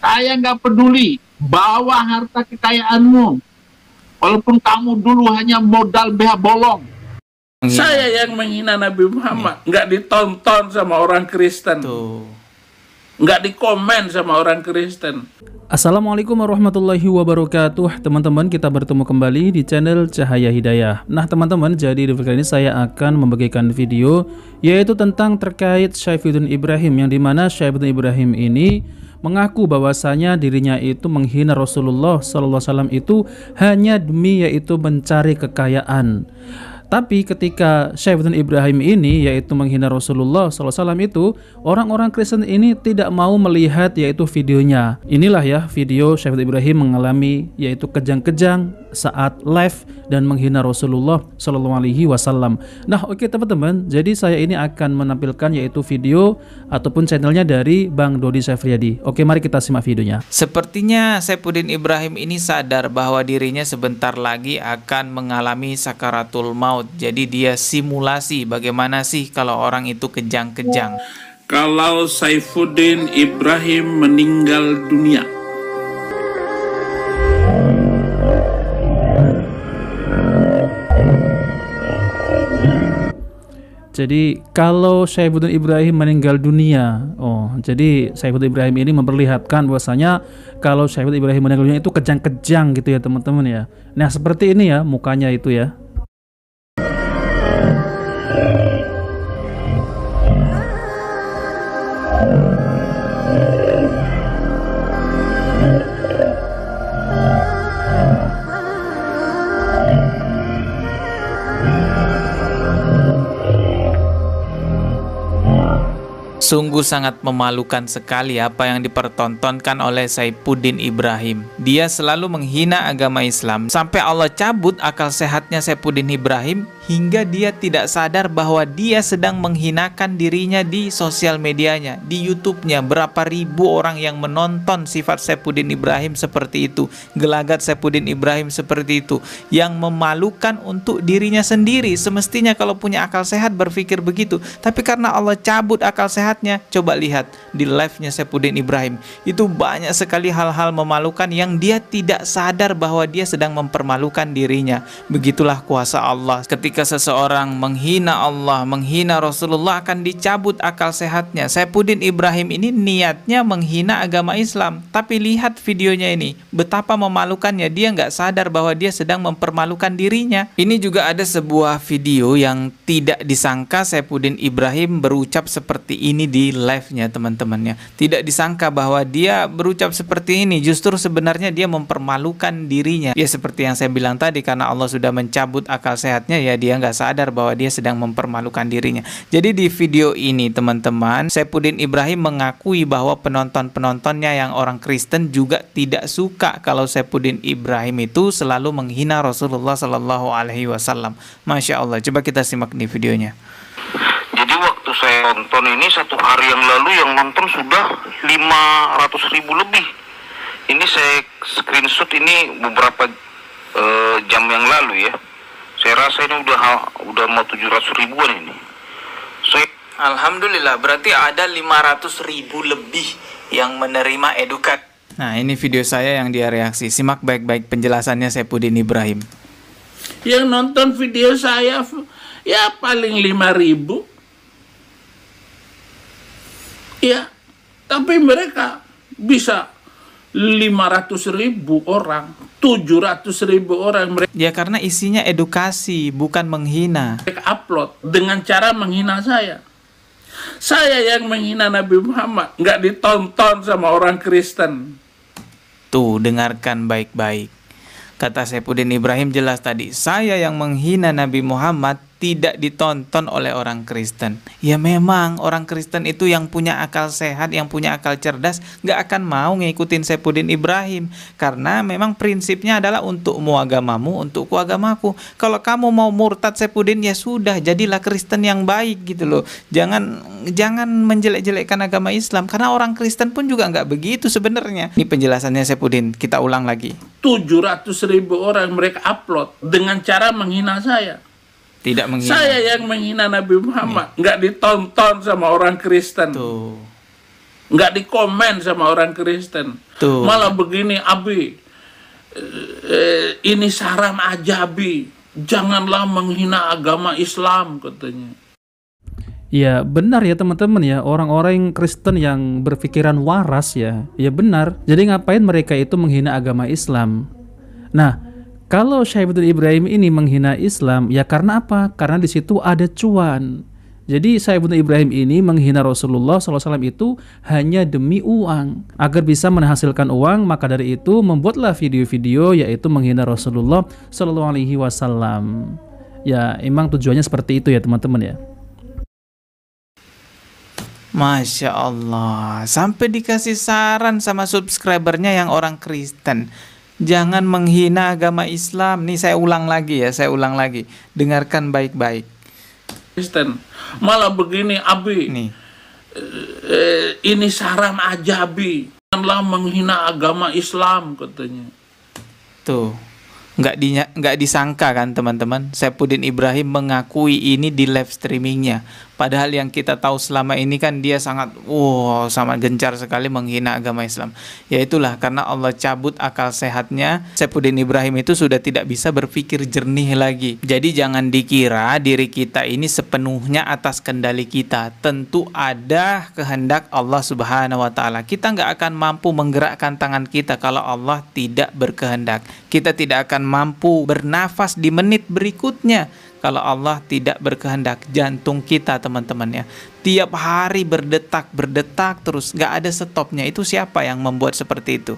Saya nggak peduli. Bawa harta kekayaanmu. Walaupun kamu dulu hanya modal BH bolong. Saya yang menghina Nabi Muhammad. Nggak ditonton sama orang Kristen. Nggak dikomen sama orang Kristen. Assalamualaikum warahmatullahi wabarakatuh. Teman-teman, kita bertemu kembali di channel Cahaya Hidayah. Nah teman-teman, jadi di video kali ini saya akan membagikan video yaitu tentang terkait Saifuddin Ibrahim, yang dimana Saifuddin Ibrahim ini mengaku bahwasanya dirinya itu menghina Rasulullah SAW itu hanya demi yaitu mencari kekayaan. Tapi ketika Saifuddin Ibrahim ini yaitu menghina Rasulullah SAW itu, orang-orang Kristen ini tidak mau melihat yaitu videonya. Inilah ya video Saifuddin Ibrahim mengalami yaitu kejang-kejang saat live dan menghina Rasulullah SAW. Nah oke teman-teman, jadi saya ini akan menampilkan yaitu video ataupun channelnya dari Bang Dodi Safriyadi. Oke, mari kita simak videonya. Sepertinya Saifuddin Ibrahim ini sadar bahwa dirinya sebentar lagi akan mengalami sakaratul maut. Jadi dia simulasi bagaimana sih kalau orang itu kejang-kejang. Kalau Saifuddin Ibrahim meninggal dunia, jadi kalau Saifuddin Ibrahim meninggal dunia, jadi Saifuddin Ibrahim ini memperlihatkan bahwasanya kalau Saifuddin Ibrahim meninggal dunia itu kejang-kejang gitu ya teman-teman ya. Nah seperti ini ya mukanya itu ya. Sungguh sangat memalukan sekali apa yang dipertontonkan oleh Saifuddin Ibrahim. Dia selalu menghina agama Islam sampai Allah cabut akal sehatnya Saifuddin Ibrahim hingga dia tidak sadar bahwa dia sedang menghinakan dirinya di sosial medianya, di YouTube-nya. Berapa ribu orang yang menonton sifat Saifuddin Ibrahim seperti itu, gelagat Saifuddin Ibrahim seperti itu, yang memalukan untuk dirinya sendiri. Semestinya kalau punya akal sehat berpikir begitu, tapi karena Allah cabut akal sehatnya, coba lihat di live-nya Saifuddin Ibrahim, itu banyak sekali hal-hal memalukan yang dia tidak sadar bahwa dia sedang mempermalukan dirinya. Begitulah kuasa Allah. Ketika seseorang menghina Allah, menghina Rasulullah, akan dicabut akal sehatnya. Saifuddin Ibrahim ini niatnya menghina agama Islam, tapi lihat videonya ini, betapa memalukannya. Dia nggak sadar bahwa dia sedang mempermalukan dirinya. Ini juga ada sebuah video yang tidak disangka Saifuddin Ibrahim berucap seperti ini di live-nya teman-temannya. Tidak disangka bahwa dia berucap seperti ini, justru sebenarnya dia mempermalukan dirinya. Ya seperti yang saya bilang tadi, karena Allah sudah mencabut akal sehatnya, ya dia nggak sadar bahwa dia sedang mempermalukan dirinya. Jadi di video ini teman-teman, Saifuddin Ibrahim mengakui bahwa penonton-penontonnya yang orang Kristen juga tidak suka kalau Saifuddin Ibrahim itu selalu menghina Rasulullah Sallallahu Alaihi Wasallam. Masya Allah, coba kita simak di videonya. Jadi waktu saya nonton ini satu hari yang lalu yang nonton sudah 500.000 lebih. Ini saya screenshot ini beberapa jam yang lalu ya. Saya rasa ini udah mau 700 ribuan ini. Alhamdulillah, berarti ada 500.000 lebih yang menerima edukat. Nah ini video saya yang dia reaksi. Simak baik-baik penjelasannya Saifuddin Ibrahim. yang nonton video saya ya paling 5.000. Ya, tapi mereka bisa 500.000 orang, 700.000 orang. Ya karena isinya edukasi, bukan menghina. Mereka upload dengan cara menghina saya. Saya yang menghina Nabi Muhammad, nggak ditonton sama orang Kristen. Tuh, dengarkan baik-baik. Kata Saifuddin Ibrahim jelas tadi, saya yang menghina Nabi Muhammad tidak ditonton oleh orang Kristen. Ya memang orang Kristen itu yang punya akal sehat, yang punya akal cerdas, gak akan mau ngikutin Saifuddin Ibrahim. Karena memang prinsipnya adalah untukmu agamamu, untukku agamaku. Kalau kamu mau murtad Saifuddin, ya sudah, jadilah Kristen yang baik gitu loh. Jangan menjelek-jelekkan agama Islam, karena orang Kristen pun juga gak begitu sebenarnya. Ini penjelasannya Saifuddin, kita ulang lagi. 700.000 orang mereka upload dengan cara menghina saya. Tidak menghina. Saya yang menghina Nabi Muhammad, nggak ditonton sama orang Kristen. Tuh. nggak dikomen sama orang Kristen. Tuh. Malah begini, Abi, ini saran aja, Abi, janganlah menghina agama Islam, katanya. Ya benar ya teman-teman ya, orang-orang Kristen yang berpikiran waras ya benar. Jadi ngapain mereka itu menghina agama Islam? Nah, kalau Syaifuddin Ibrahim ini menghina Islam, ya karena apa? Karena di situ ada cuan. Jadi Syaifuddin Ibrahim ini menghina Rasulullah SAW itu hanya demi uang. Agar bisa menghasilkan uang, maka dari itu membuatlah video-video yaitu menghina Rasulullah SAW. Ya emang tujuannya seperti itu ya teman-teman ya. Masya Allah, sampai dikasih saran sama subscribernya yang orang Kristen, jangan menghina agama Islam. Nih saya ulang lagi ya, dengarkan baik-baik. Kristen, malah begini, Abi, Nih. Ini saran aja, Abi, janganlah menghina agama Islam, katanya. Tuh, nggak disangka kan teman-teman, Syaifuddin Ibrahim mengakui ini di live streamingnya. Padahal yang kita tahu selama ini kan dia sangat gencar sekali menghina agama Islam. Ya itulah, karena Allah cabut akal sehatnya, Syaifuddin Ibrahim itu sudah tidak bisa berpikir jernih lagi. Jadi jangan dikira diri kita ini sepenuhnya atas kendali kita. Tentu ada kehendak Allah Subhanahu wa Ta'ala. Kita nggak akan mampu menggerakkan tangan kita kalau Allah tidak berkehendak. Kita tidak akan mampu bernafas di menit berikutnya kalau Allah tidak berkehendak. Jantung kita teman-teman ya, tiap hari berdetak terus, gak ada stopnya. Itu siapa yang membuat seperti itu?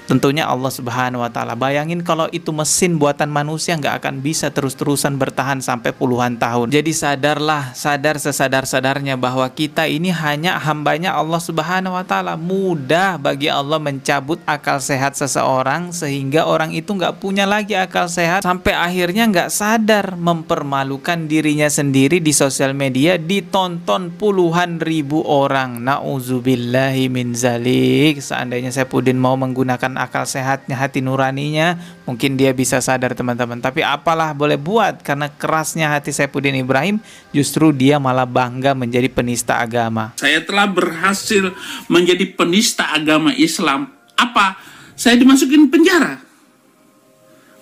Tentunya Allah Subhanahu wa Ta'ala. Bayangin kalau itu mesin buatan manusia, nggak akan bisa terus-terusan bertahan sampai puluhan tahun. Jadi sadar sesadar-sadarnya bahwa kita ini hanya hambanya Allah Subhanahu wa Ta'ala. Mudah bagi Allah mencabut akal sehat seseorang sehingga orang itu nggak punya lagi akal sehat, sampai akhirnya nggak sadar mempermalukan dirinya sendiri di sosial media, ditonton puluhan ribu orang. Nauzubillahi min zalik. Seandainya Syaifuddin mau menggunakan akal sehatnya, hati nuraninya, mungkin dia bisa sadar teman-teman. Tapi apalah boleh buat, karena kerasnya hati Syaifuddin Ibrahim, justru dia malah bangga menjadi penista agama. Saya telah berhasil menjadi penista agama Islam. Apa? Saya dimasukin penjara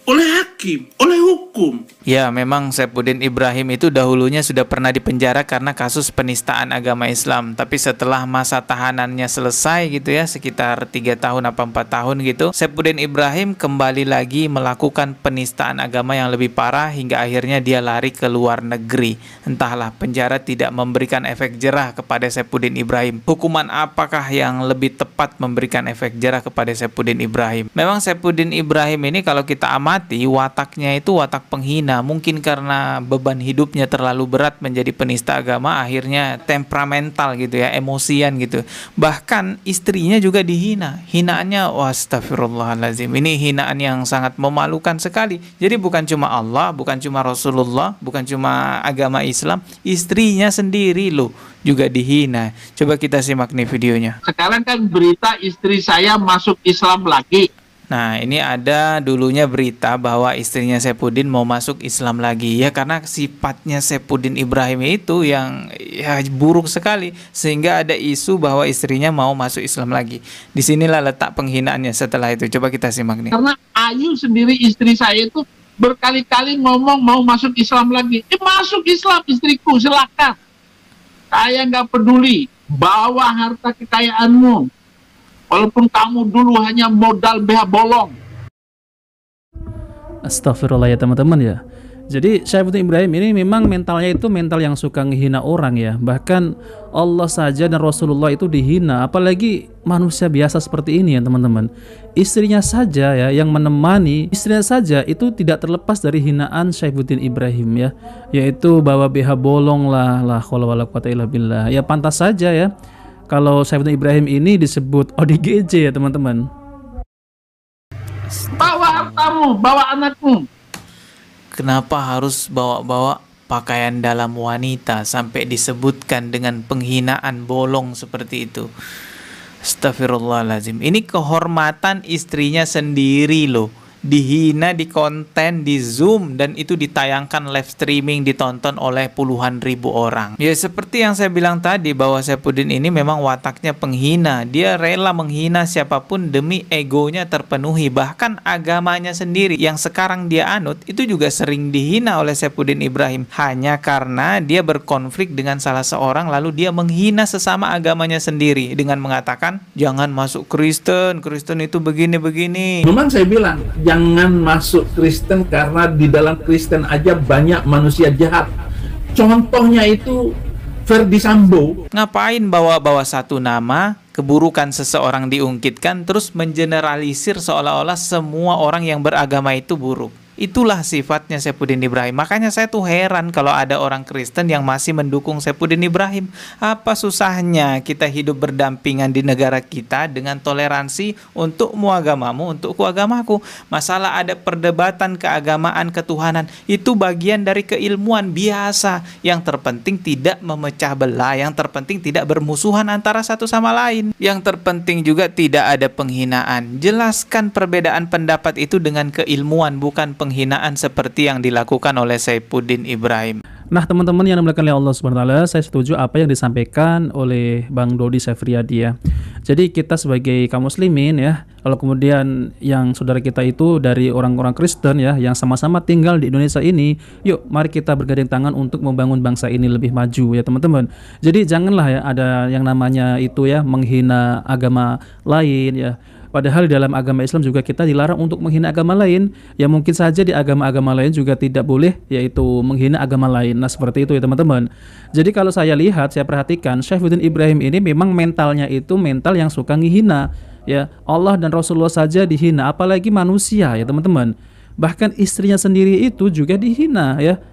oleh hakim, oleh hukum. Ya, memang Syaifuddin Ibrahim itu dahulunya sudah pernah dipenjara karena kasus penistaan agama Islam. Tapi setelah masa tahanannya selesai gitu ya, sekitar 3 tahun apa 4 tahun gitu, Syaifuddin Ibrahim kembali lagi melakukan penistaan agama yang lebih parah hingga akhirnya dia lari ke luar negeri. Entahlah, penjara tidak memberikan efek jerah kepada Syaifuddin Ibrahim. Hukuman apakah yang lebih tepat memberikan efek jerah kepada Syaifuddin Ibrahim? Memang Syaifuddin Ibrahim ini kalau kita amati, wataknya itu watak penghina. Mungkin karena beban hidupnya terlalu berat menjadi penista agama, akhirnya temperamental gitu ya, emosian gitu. Bahkan istrinya juga dihina. Hinaannya, astagfirullahaladzim, ini hinaan yang sangat memalukan sekali. Jadi bukan cuma Allah, bukan cuma Rasulullah, bukan cuma agama Islam, istrinya sendiri loh juga dihina. Coba kita simak nih videonya. Sekarang kan berita istri saya masuk Islam lagi. Nah, ini ada dulunya berita bahwa istrinya Syaifuddin mau masuk Islam lagi. Ya karena sifatnya Syaifuddin Ibrahim itu yang buruk sekali, sehingga ada isu bahwa istrinya mau masuk Islam lagi. Disinilah letak penghinaannya setelah itu. Coba kita simak nih. Karena Ayu sendiri istri saya itu berkali-kali ngomong mau masuk Islam lagi. Masuk Islam istriku, silakan. Saya nggak peduli, bawa harta kekayaanmu. Walaupun kamu dulu hanya modal BH bolong. Astagfirullah ya teman-teman ya. Jadi Syaifuddin Ibrahim ini memang mentalnya itu mental yang suka ngehina orang ya. Bahkan Allah saja dan Rasulullah itu dihina, apalagi manusia biasa seperti ini ya teman-teman. Istrinya saja ya yang menemani, istrinya saja itu tidak terlepas dari hinaan Syaifuddin Ibrahim ya. Yaitu bawa BH bolong lah, la haula wala quwata illa billah. Ya pantas saja ya kalau Syaifuddin Ibrahim ini disebut ODGJ ya teman-teman. Bawa hartamu, bawa anakmu. Kenapa harus bawa-bawa pakaian dalam wanita sampai disebutkan dengan penghinaan bolong seperti itu? Astagfirullahaladzim. Ini kehormatan istrinya sendiri loh. dihina di konten, di zoom, dan itu ditayangkan live streaming, ditonton oleh puluhan ribu orang. Ya seperti yang saya bilang tadi, bahwa Saifuddin ini memang wataknya penghina. Dia rela menghina siapapun demi egonya terpenuhi. Bahkan agamanya sendiri yang sekarang dia anut itu juga sering dihina oleh Saifuddin Ibrahim, hanya karena dia berkonflik dengan salah seorang lalu dia menghina sesama agamanya sendiri dengan mengatakan jangan masuk Kristen, Kristen itu begini-begini. Memang saya bilang jangan masuk Kristen karena di dalam Kristen aja banyak manusia jahat. Contohnya itu Ferdi Sambo. Ngapain bawa-bawa satu nama, keburukan seseorang diungkitkan, terus mengeneralisir seolah-olah semua orang yang beragama itu buruk. Itulah sifatnya Saifuddin Ibrahim. Makanya saya tuh heran kalau ada orang Kristen yang masih mendukung Saifuddin Ibrahim. Apa susahnya kita hidup berdampingan di negara kita dengan toleransi, untukmu agamamu, untukku agamaku. Masalah ada perdebatan keagamaan, ketuhanan, itu bagian dari keilmuan biasa. Yang terpenting tidak memecah belah, yang terpenting tidak bermusuhan antara satu sama lain. Yang terpenting juga tidak ada penghinaan. Jelaskan perbedaan pendapat itu dengan keilmuan, bukan penghinaan seperti yang dilakukan oleh Saifuddin Ibrahim. Nah teman-teman yang dimuliakan oleh Allah Subhanahu wa taala, saya setuju apa yang disampaikan oleh Bang Dodi Sefriadi ya. Jadi kita sebagai kaum muslimin ya, kalau kemudian yang saudara kita itu dari orang-orang Kristen ya, yang sama-sama tinggal di Indonesia ini, yuk mari kita bergandeng tangan untuk membangun bangsa ini lebih maju ya teman-teman. Jadi janganlah ya ada yang namanya itu ya menghina agama lain ya. Padahal di dalam agama Islam juga kita dilarang untuk menghina agama lain. Ya mungkin saja di agama-agama lain juga tidak boleh, yaitu menghina agama lain. Nah seperti itu ya teman-teman. Jadi kalau saya lihat, saya perhatikan Saifuddin Ibrahim ini memang mentalnya itu mental yang suka menghina. Ya Allah dan Rasulullah saja dihina, apalagi manusia ya teman-teman. Bahkan istrinya sendiri itu juga dihina ya.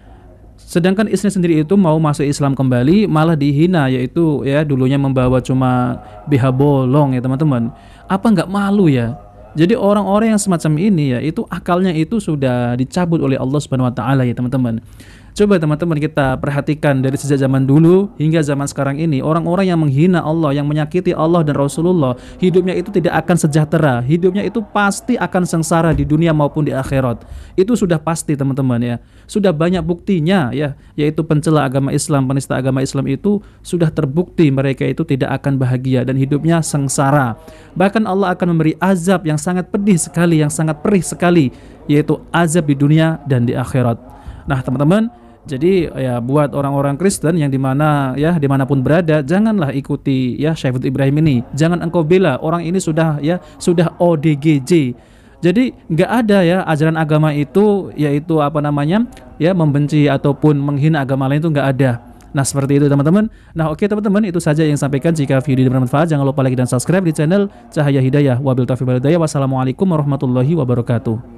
Sedangkan istri sendiri itu mau masuk Islam kembali malah dihina, yaitu ya dulunya membawa cuma BH bolong ya teman-teman. Apa nggak malu ya? Jadi orang-orang yang semacam ini ya itu akalnya itu sudah dicabut oleh Allah Subhanahu wa taala ya teman-teman. Coba teman-teman kita perhatikan dari sejak zaman dulu hingga zaman sekarang ini, orang-orang yang menghina Allah, yang menyakiti Allah dan Rasulullah, hidupnya itu tidak akan sejahtera, hidupnya itu pasti akan sengsara di dunia maupun di akhirat. Itu sudah pasti teman-teman ya. Sudah banyak buktinya ya, yaitu pencela agama Islam, penista agama Islam itu sudah terbukti mereka itu tidak akan bahagia dan hidupnya sengsara. Bahkan Allah akan memberi azab yang sangat pedih sekali, yang sangat perih sekali, yaitu azab di dunia dan di akhirat. Nah teman-teman, jadi ya buat orang-orang Kristen yang dimana ya dimanapun berada, janganlah ikuti ya Saifuddin Ibrahim ini. Jangan engkau bela orang ini sudah ODGJ. Jadi nggak ada ya ajaran agama itu yaitu apa namanya ya membenci ataupun menghina agama lain itu nggak ada. Nah seperti itu teman-teman. Nah oke teman-teman, itu saja yang sampaikan. Jika video ini bermanfaat jangan lupa like dan subscribe di channel Cahaya Hidayah. Wabillahi taufiq wal hidayah. Wassalamualaikum warahmatullahi wabarakatuh.